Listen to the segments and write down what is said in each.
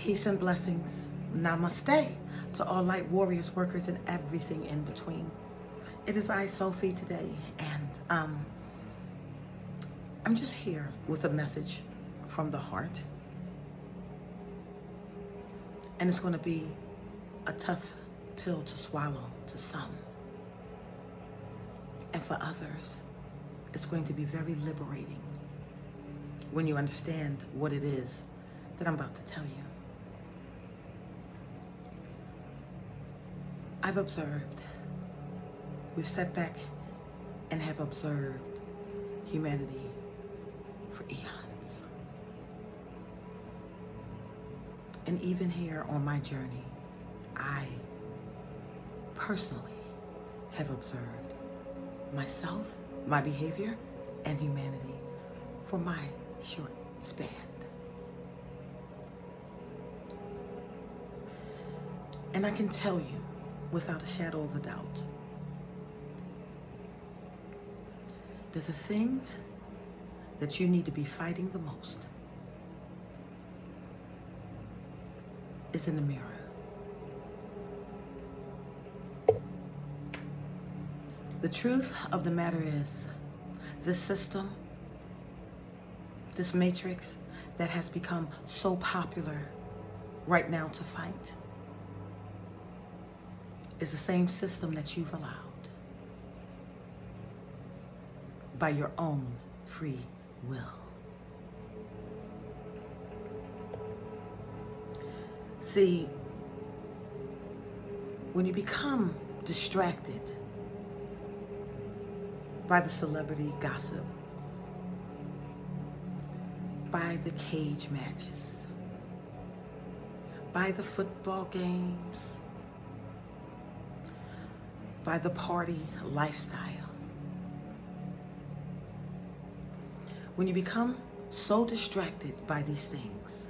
Peace and blessings. Namaste to all light warriors, workers, and everything in between. It is I, Sophie, today, and I'm just here with a message from the heart. And it's going to be a tough pill to swallow to some. And for others, it's going to be very liberating when you understand what it is that I'm about to tell you. I've observed, we've sat back and have observed humanity for eons. And even here on my journey, I personally have observed myself, my behavior, and humanity for my short span. And I can tell you, without a shadow of a doubt, that the thing that you need to be fighting the most is in the mirror. The truth of the matter is, this system, this matrix that has become so popular right now to fight, is the same system that you've allowed by your own free will. See, when you become distracted by the celebrity gossip, by the cage matches, by the football games, by the party lifestyle, when you become so distracted by these things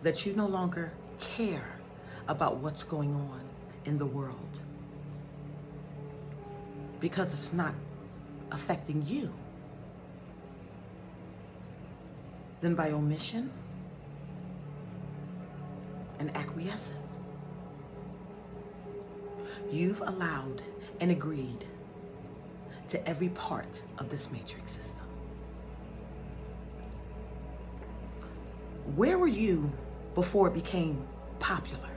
that you no longer care about what's going on in the world because it's not affecting you, then by omission and acquiescence, you've allowed and agreed to every part of this matrix system. Where were you before it became popular?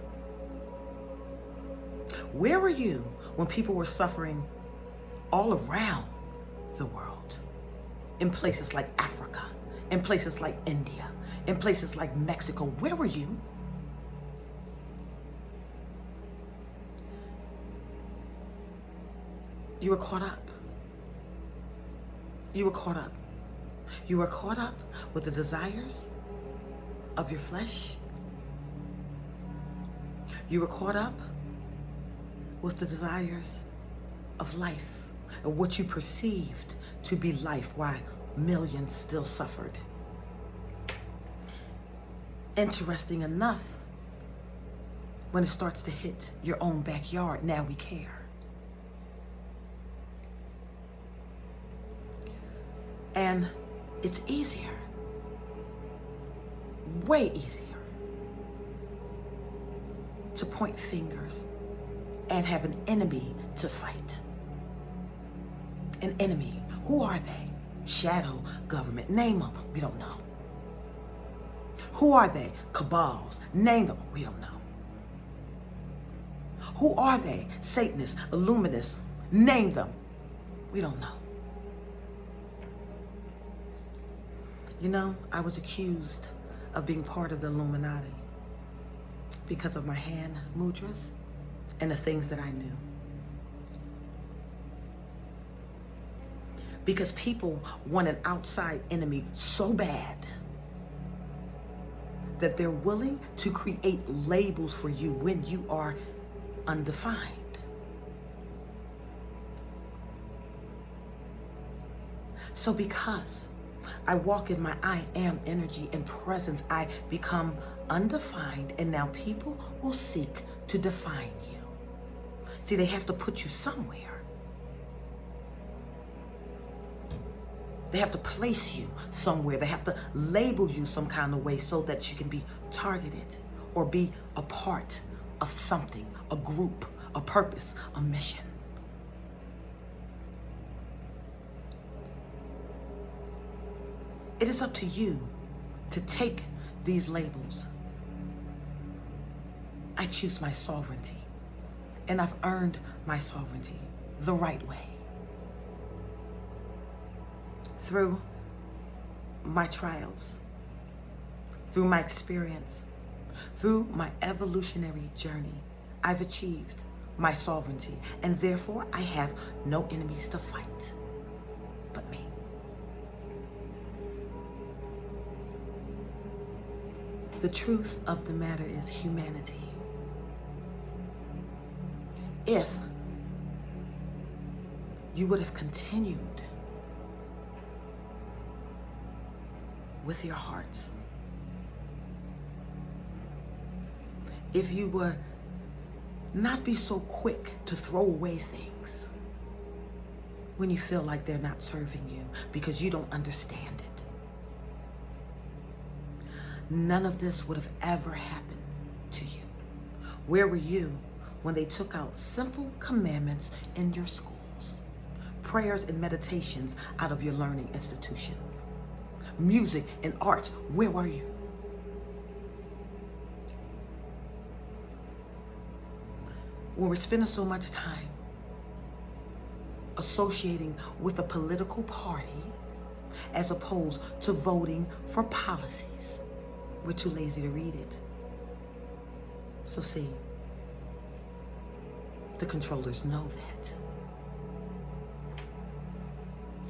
Where were you when people were suffering all around the world? In places like Africa, in places like India, in places like Mexico, where were you? You were caught up. You were caught up. You were caught up with the desires of your flesh. You were caught up with the desires of life, and what you perceived to be life, while millions still suffered. Interesting enough, when it starts to hit your own backyard, now we care. And it's easier, way easier, to point fingers and have an enemy to fight. An enemy. Who are they? Shadow government. Name them. We don't know. Who are they? Cabals. Name them. We don't know. Who are they? Satanists, Illuminists. Name them. We don't know. You know, I was accused of being part of the Illuminati because of my hand mudras and the things that I knew. Because people want an outside enemy so bad that they're willing to create labels for you when you are undefined. So because I walk in my I am energy and presence, I become undefined, and now people will seek to define you. See, they have to put you somewhere. They have to place you somewhere. They have to label you some kind of way so that you can be targeted or be a part of something, a group, a purpose, a mission. It is up to you to take these labels. I choose my sovereignty, and I've earned my sovereignty the right way. Through my trials, through my experience, through my evolutionary journey, I've achieved my sovereignty, and therefore I have no enemies to fight but me. The truth of the matter is humanity. If you would have continued with your hearts, if you were not be so quick to throw away things when you feel like they're not serving you because you don't understand it, none of this would have ever happened to you. Where were you when they took out simple commandments in your schools, prayers and meditations out of your learning institution, music and arts? Where were you? When we're spending so much time associating with a political party as opposed to voting for policies, we're too lazy to read it. So see, the controllers know that.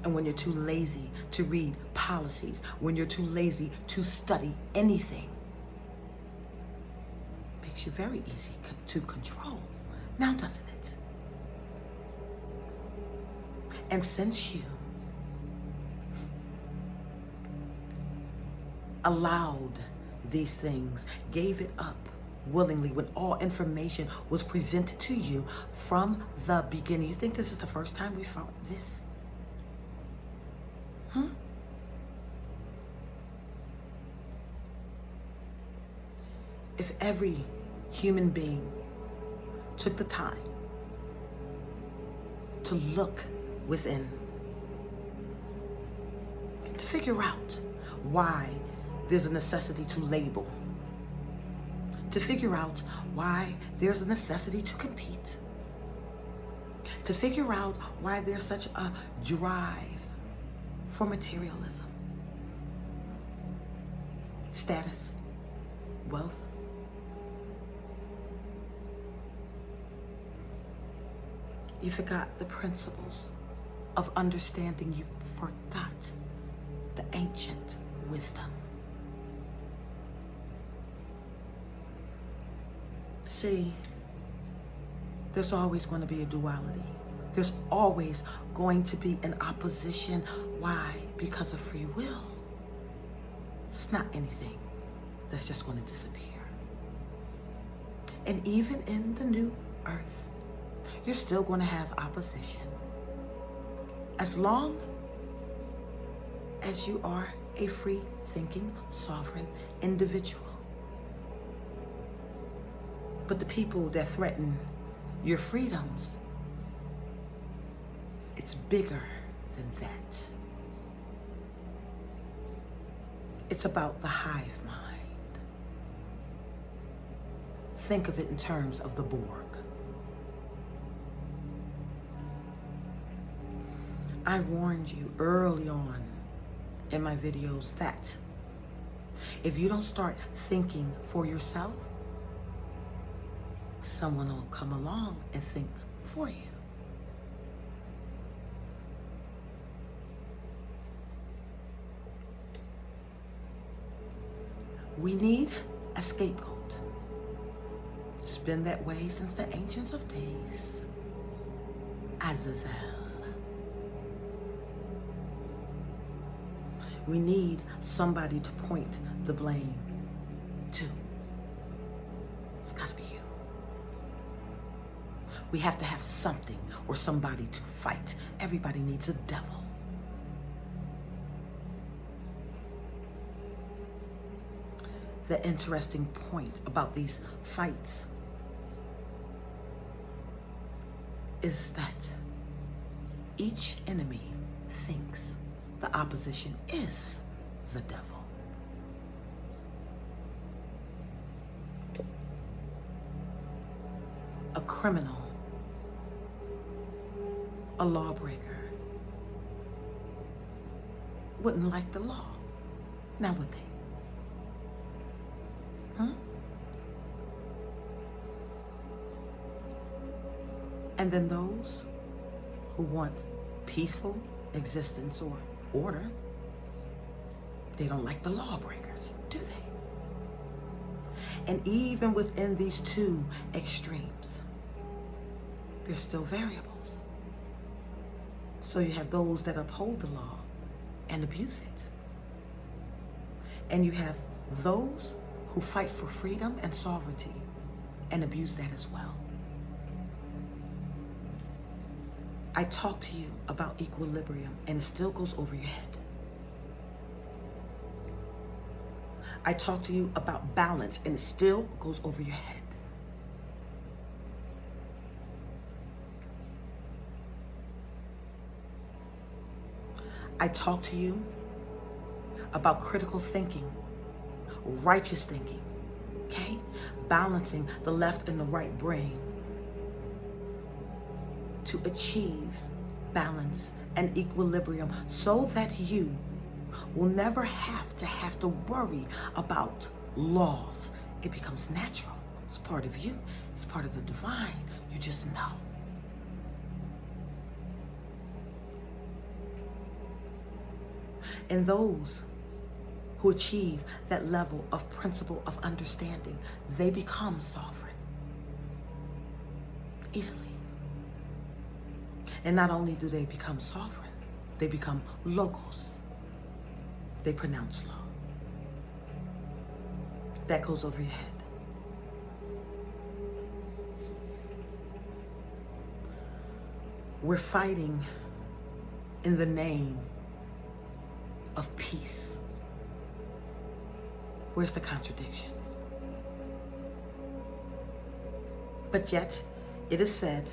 And when you're too lazy to read policies, when you're too lazy to study anything, makes you very easy to control. Now doesn't it? And since you allowed these things, gave it up willingly when all information was presented to you from the beginning, you think this is the first time we found this? If every human being took the time to look within, to figure out why there's a necessity to label, to figure out why there's a necessity to compete, to figure out why there's such a drive for materialism, status, wealth, you forgot the principles of understanding. You forgot the ancient wisdom. See, there's always going to be a duality. There's always going to be an opposition. Why? Because of free will. It's not anything that's just going to disappear. And even in the new earth, you're still going to have opposition. As long as you are a free-thinking, sovereign individual. But the people that threaten your freedoms, it's bigger than that. It's about the hive mind. Think of it in terms of the Borg. I warned you early on in my videos that if you don't start thinking for yourself, someone will come along and think for you. We need a scapegoat. It's been that way since the ancients of days. Azazel. We need somebody to point the blame to. It's gotta be you. We have to have something or somebody to fight. Everybody needs a devil. the interesting point about these fights is that each enemy thinks the opposition is the devil. A criminal, a lawbreaker, wouldn't like the law. Now would they? And then those who want peaceful existence or order, they don't like the lawbreakers, do they? And even within these two extremes, there's still variables. So you have those that uphold the law and abuse it. And you have those who fight for freedom and sovereignty and abuse that as well. I talk to you about equilibrium and it still goes over your head. I talk to you about balance and it still goes over your head. I talk to you about critical thinking, righteous thinking, okay? Balancing the left and the right brain to achieve balance and equilibrium so that you will never have to worry about laws. It becomes natural. It's part of you. It's part of the divine. You just know. And those who achieve that level of principle of understanding, they become sovereign easily. And not only do they become sovereign, they become logos. They pronounce law. That goes over your head. We're fighting in the name of peace. Where's the contradiction? But yet, it is said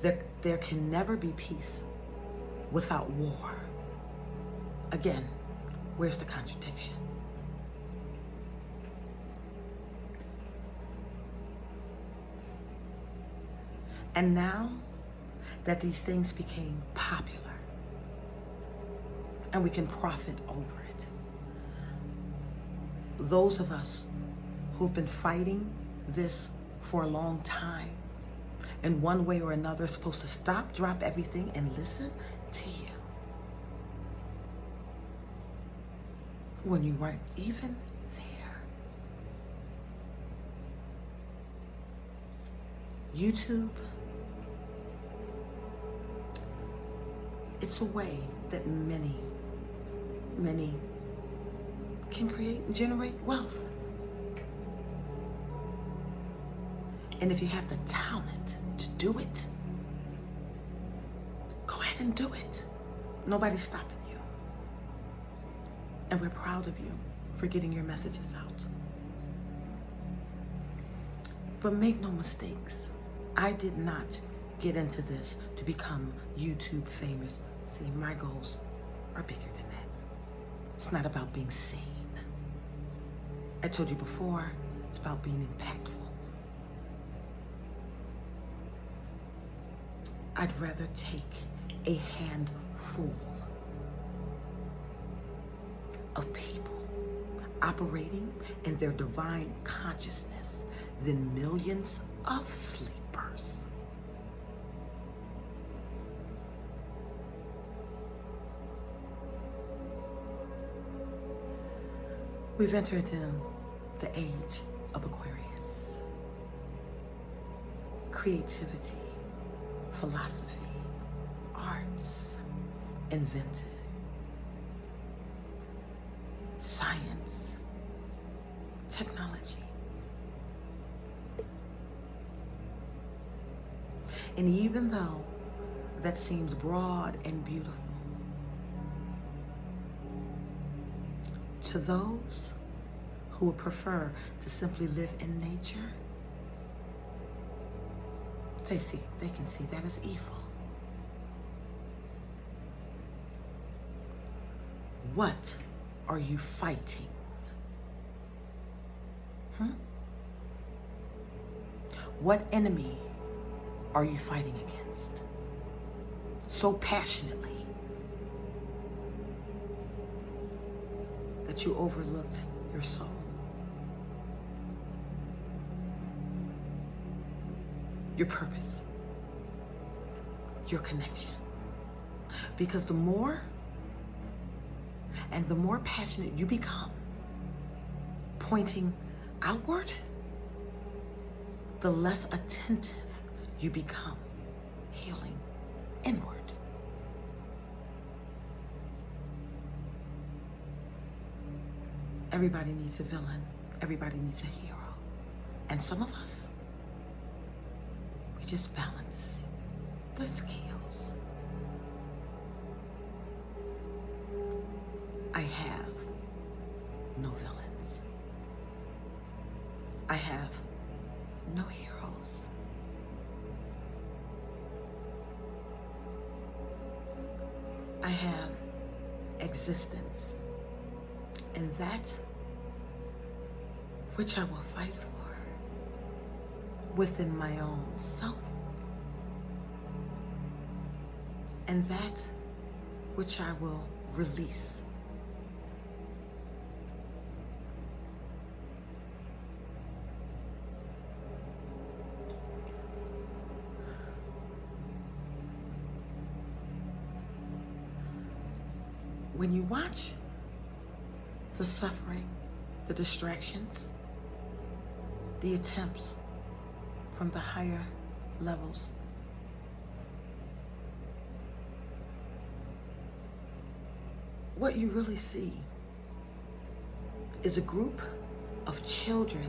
that there can never be peace without war. Again, where's the contradiction? And now that these things became popular and we can profit over it, those of us who've been fighting this for a long time, in one way or another, are supposed to stop, drop everything, and listen to you. When you weren't even there. YouTube, it's a way that many can create and generate wealth. And if you have the talent to do it, go ahead and do it. Nobody's stopping you. And we're proud of you for getting your messages out. But make no mistakes, I did not get into this to become YouTube famous. See, my goals are bigger than that. It's not about being seen. I told you before, it's about being impactful. I'd rather take a handful of people operating in their divine consciousness than millions of sleepers. We've entered in the age of Aquarius. Creativity, philosophy, arts, inventing, science, technology. And even though that seems broad and beautiful, to those who would prefer to simply live in nature, they can see that as evil. What are you fighting? What enemy are you fighting against so passionately that you overlooked your soul? Your purpose, your connection. Because the more passionate you become pointing outward, the less attentive you become healing inward. Everybody needs a villain. Everybody needs a hero. And some of us, we just balance the scales. I have no villains. I have no heroes. I have existence, and that which I will fight for within my own self, and that which I will release. When you watch the suffering, the distractions, the attempts from the higher levels, what you really see is a group of children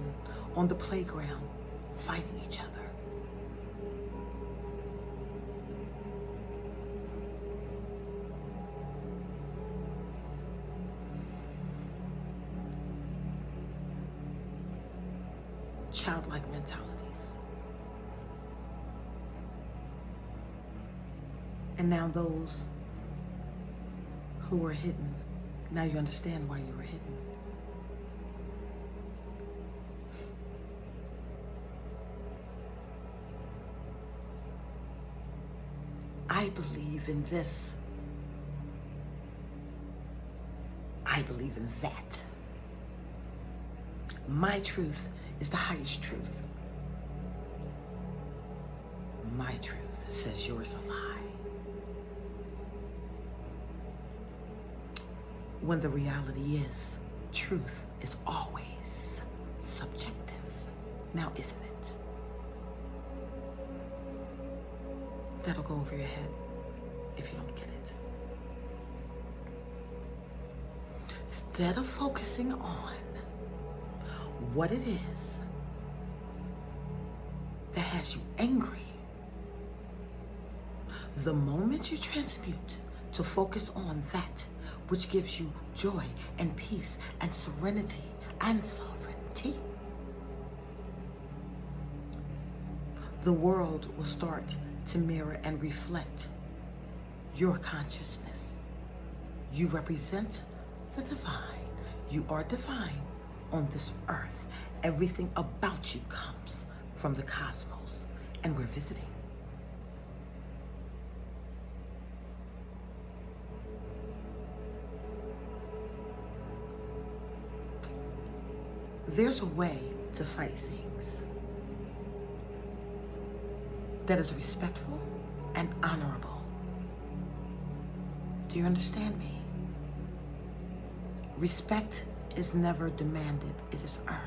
on the playground fighting each other. Childlike mentalities. And now those who were hidden, now you understand why you were hidden. I believe in this. I believe in that. My truth is the highest truth. My truth says yours a lie. When the reality is, truth is always subjective. Now, isn't it? That'll go over your head if you don't get it. Instead of focusing on what it is that has you angry, the moment you transmute to focus on that which gives you joy and peace and serenity and sovereignty, the world will start to mirror and reflect your consciousness. You represent the divine. You are divine on this earth. Everything about you comes from the cosmos, and we're visiting. There's a way to fight things that is respectful and honorable. Do you understand me? Respect is never demanded, it is earned.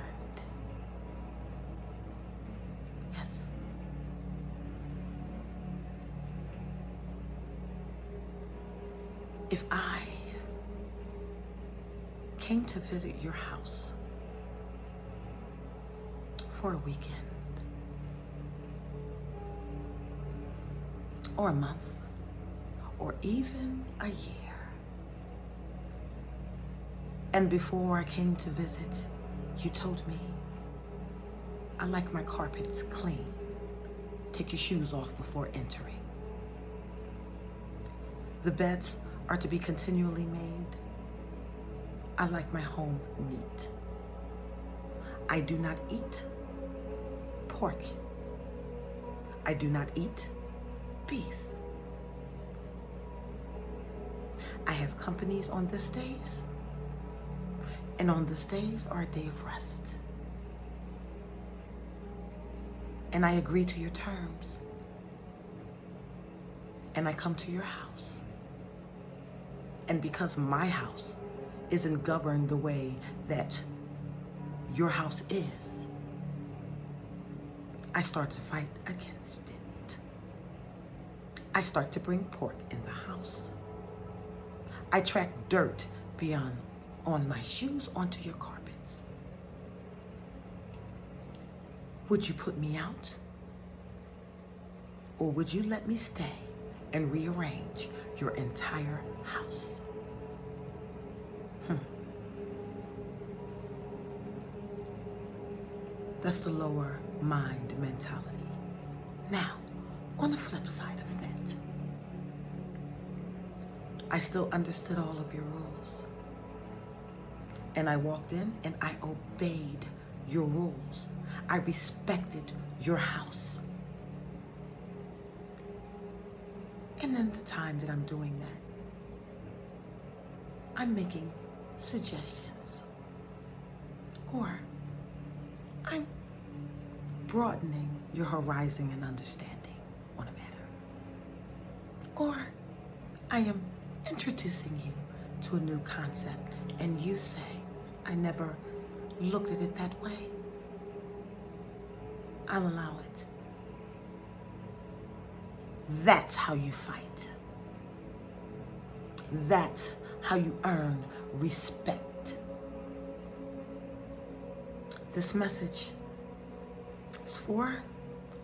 Yes. If I came to visit your house for a weekend, or a month, or even a year, and before I came to visit, You told me I like my carpets clean. Take your shoes off before entering. The beds are to be continually made. I like my home neat. I do not eat pork. I do not eat beef. I have companies on this days, and on this days are a day of rest. And I agree to your terms, and I come to your house. And because my house isn't governed the way that your house is, I start to fight against it. I start to bring pork in the house. I track dirt beyond on my shoes onto your carpets. Would you put me out? Or would you let me stay and rearrange your entire house? That's the lower mind mentality. Now, on the flip side of that, I still understood all of your rules. And I walked in and I obeyed your rules. I respected your house. And in the time that I'm doing that, I'm making suggestions. Or I'm broadening your horizon and understanding on a matter. Or I am introducing you to a new concept and you say, I never looked at it that way. I'll allow it. That's how you fight. That's how you earn respect. This message is for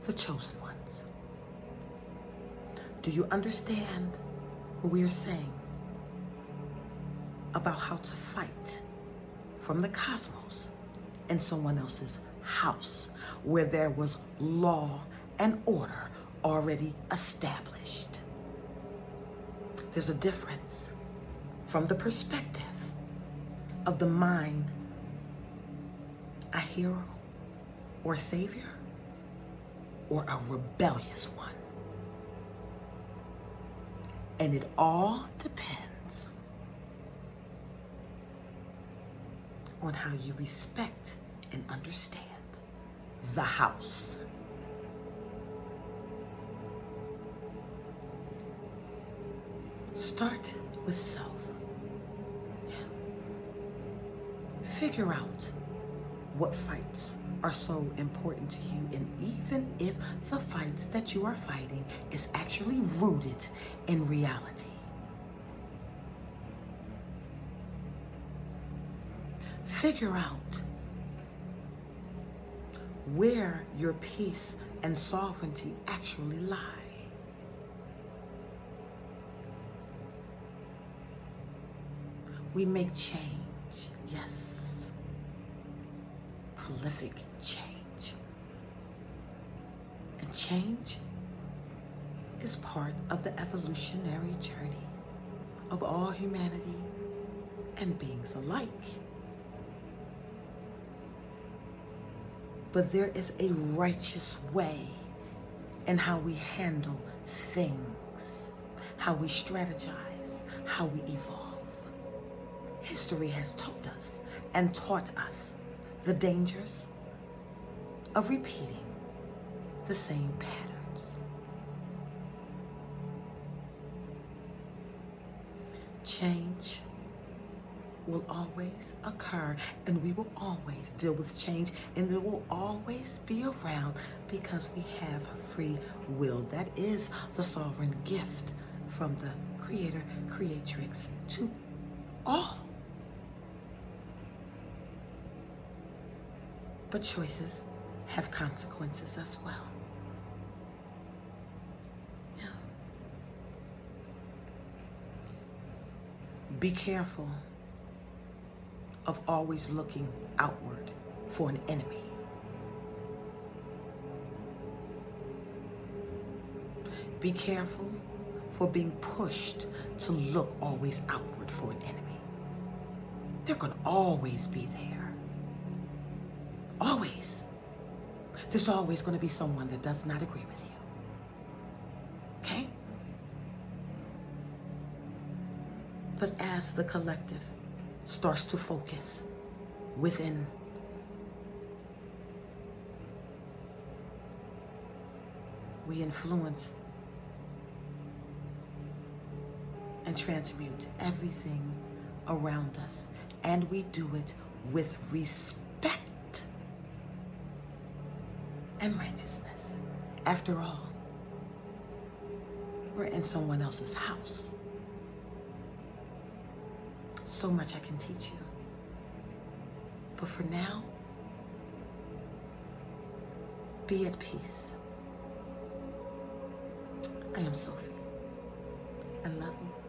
the chosen ones. Do you understand what we are saying about how to fight from the cosmos in someone else's house where there was law and order already established? There's a difference from the perspective of the mind, a hero or savior, or a rebellious one. And it all depends on how you respect and understand the house. Start with self. Yeah. Figure out what fights are so important to you, and even if the fights that you are fighting is actually rooted in reality. Figure out where your peace and sovereignty actually lie. We make change, yes, prolific change. And change is part of the evolutionary journey of all humanity and beings alike. But there is a righteous way in how we handle things, how we strategize, how we evolve. History has told us and taught us the dangers of repeating the same patterns. Change will always occur, and we will always deal with change, and it will always be around because we have free will. That is the sovereign gift from the Creator, Creatrix to all. But choices have consequences as well. Yeah. Be careful of always looking outward for an enemy. Be careful for being pushed to look always outward for an enemy. They're going to always be there. Always. There's always going to be someone that does not agree with you. Okay? But as the collective starts to focus within, we influence and transmute everything around us, and we do it with respect and righteousness. After all, we're in someone else's house. So much I can teach you. But for now, be at peace. I am Sophia. I love you.